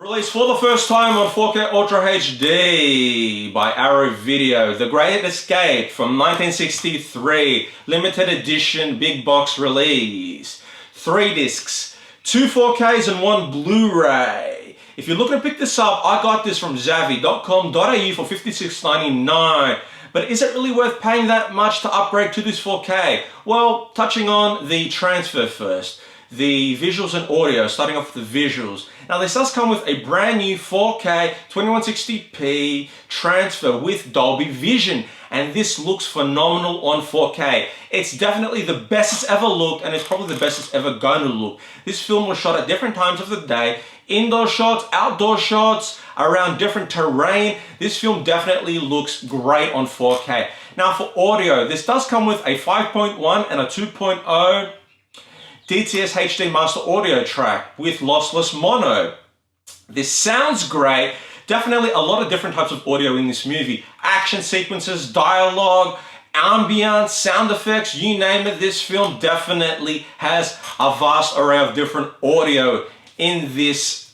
Released for the first time on 4K Ultra HD by Arrow Video, The Great Escape from 1963, limited edition big box release. 3 discs, 2 4Ks and 1 Blu-ray. If you're looking to pick this up, I got this from Zavvi.com.au for $56.99. But is it really worth paying that much to upgrade to this 4K? Well, touching on the transfer first. The visuals and audio, starting off with the visuals. Now this does come with a brand new 4K 2160p transfer with Dolby Vision, and this looks phenomenal on 4K. It's definitely the best it's ever looked, and it's probably the best it's ever going to look. This film was shot at different times of the day, indoor shots, outdoor shots, around different terrain. This film definitely looks great on 4K. Now for audio, this does come with a 5.1 and a 2.0 DTS HD Master Audio track with lossless mono. This sounds great. Definitely a lot of different types of audio in this movie. Action sequences, dialogue, ambience, sound effects, you name it. This film definitely has a vast array of different audio in this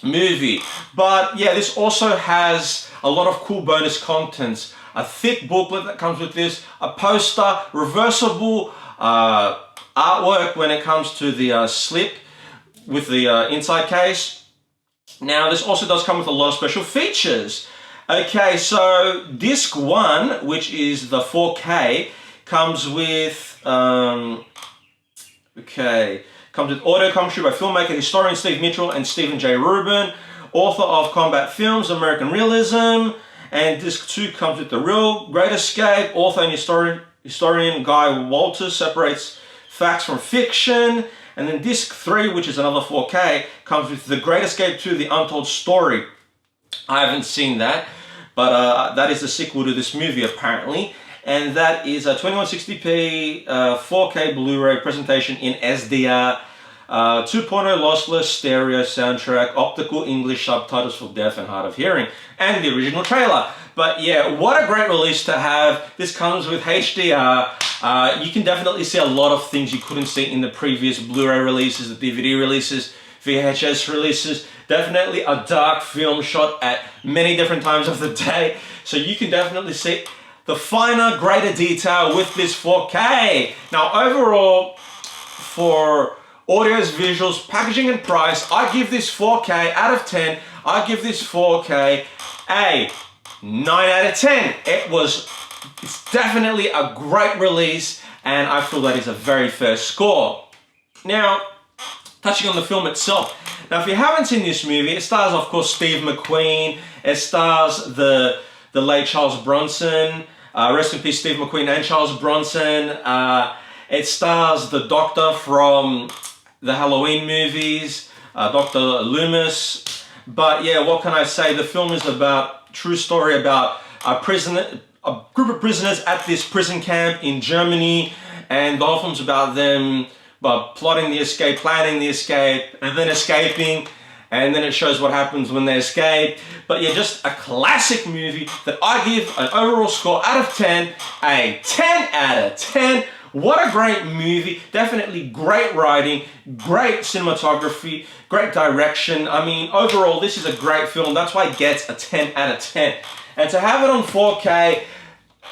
movie. But yeah, this also has a lot of cool bonus contents. A thick booklet that comes with this, a poster, reversible artwork when it comes to the slip with the inside case. Now this also does come with a lot of special features. Okay, so disc 1, which is the 4K, comes with comes with audio commentary by filmmaker, historian Steve Mitchell and Stephen J. Rubin, author of Combat Films, American Realism. And disc 2 comes with The Real Great Escape, author and historian Guy Walters separates facts from fiction. And then disc 3, which is another 4K, comes with The Great Escape 2, The Untold Story. I haven't seen that, but that is the sequel to this movie apparently. And that is a 2160p 4K Blu-ray presentation in SDR, 2.0 lossless stereo soundtrack, optical English subtitles for deaf and hard of hearing, and the original trailer. But yeah, what a great release to have. This comes with HDR. You can definitely see a lot of things you couldn't see in the previous Blu-ray releases, the DVD releases, VHS releases. Definitely a dark film shot at many different times of the day. So you can definitely see the finer, greater detail with this 4K. Now overall, for audio's, visuals, packaging and price, I give this 4K out of 10. I give this 4K a 9 out of 10. It's definitely a great release, and I feel that is a very fair score. Now, touching on the film itself. Now, if you haven't seen this movie, it stars, of course, Steve McQueen. It stars the late Charles Bronson. Rest in peace, Steve McQueen and Charles Bronson. It stars the Doctor from the Halloween movies, Dr. Loomis. But yeah, what can I say? The film is about true story about a group of prisoners at this prison camp in Germany, and the whole film's about them plotting the escape, planning the escape, and then escaping, and then it shows what happens when they escape. But yeah, just a classic movie that I give an overall score out of 10, a 10 out of 10. What a great movie. Definitely great writing, great cinematography, great direction. I mean, overall, this is a great film. That's why it gets a 10 out of 10. And to have it on 4K,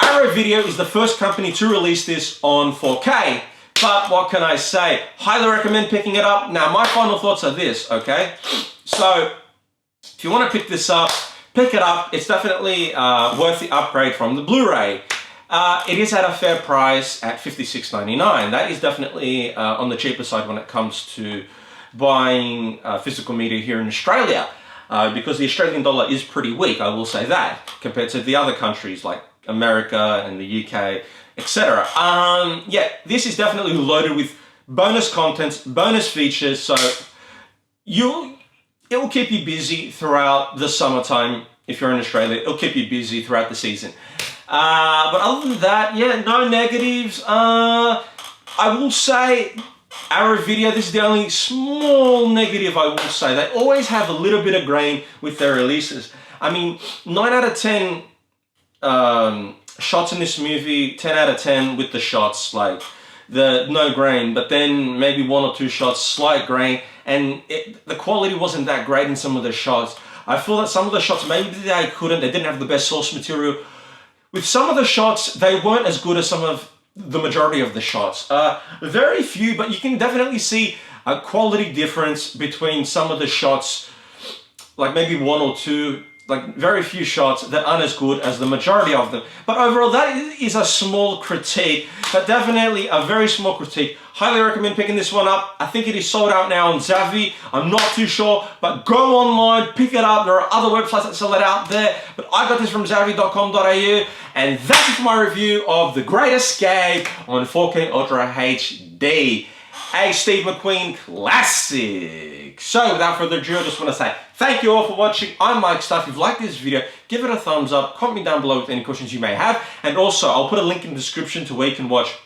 Arrow Video is the first company to release this on 4K. But what can I say? Highly recommend picking it up. Now, my final thoughts are this, okay? So, if you want to pick this up, pick it up. It's definitely worth the upgrade from the Blu-ray. It is at a fair price at $56.99. That is definitely on the cheaper side when it comes to buying physical media here in Australia, because the Australian dollar is pretty weak, I will say that, compared to the other countries like America and the UK, etc. Yeah, this is definitely loaded with bonus contents, bonus features, so it will keep you busy throughout the summertime. If you're in Australia, it'll keep you busy throughout the season. But other than that, yeah, no negatives. I will say, Arrow Video, this is the only small negative I will say. They always have a little bit of grain with their releases. I mean, 9 out of 10 shots in this movie, 10 out of 10 with the shots, like the no grain, but then maybe 1 or 2 shots, slight grain, and the quality wasn't that great in some of the shots. I feel that some of the shots, maybe they didn't have the best source material. With some of the shots, they weren't as good as some of the majority of the shots. Very few, but you can definitely see a quality difference between some of the shots, like maybe one or two, like very few shots that aren't as good as the majority of them. But overall, that is a small critique, but definitely a very small critique. Highly recommend picking this one up. I think it is sold out now on Zavvi. I'm not too sure, but go online, pick it up. There are other websites that sell it out there, but I got this from zavvi.com.au, and that's it for my review of The Great Escape on 4K Ultra HD. A Steve McQueen classic. So without further ado, I just want to say thank you all for watching. I'm Mike Stuff. If you've liked this video, give it a thumbs up, comment me down below with any questions you may have, and also I'll put a link in the description to where you can watch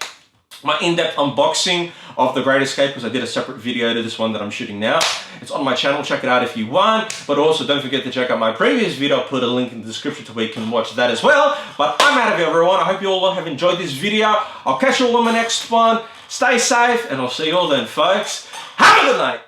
my in-depth unboxing of The Great Escape, because I did a separate video to this one that I'm shooting now. It's on my channel, check it out if you want, but also don't forget to check out my previous video. I'll put a link in the description to where you can watch that as well. But I'm out of here, everyone. I hope you all have enjoyed this video. I'll catch you all on my next one. Stay safe, and I'll see you all then, folks. Have a good night.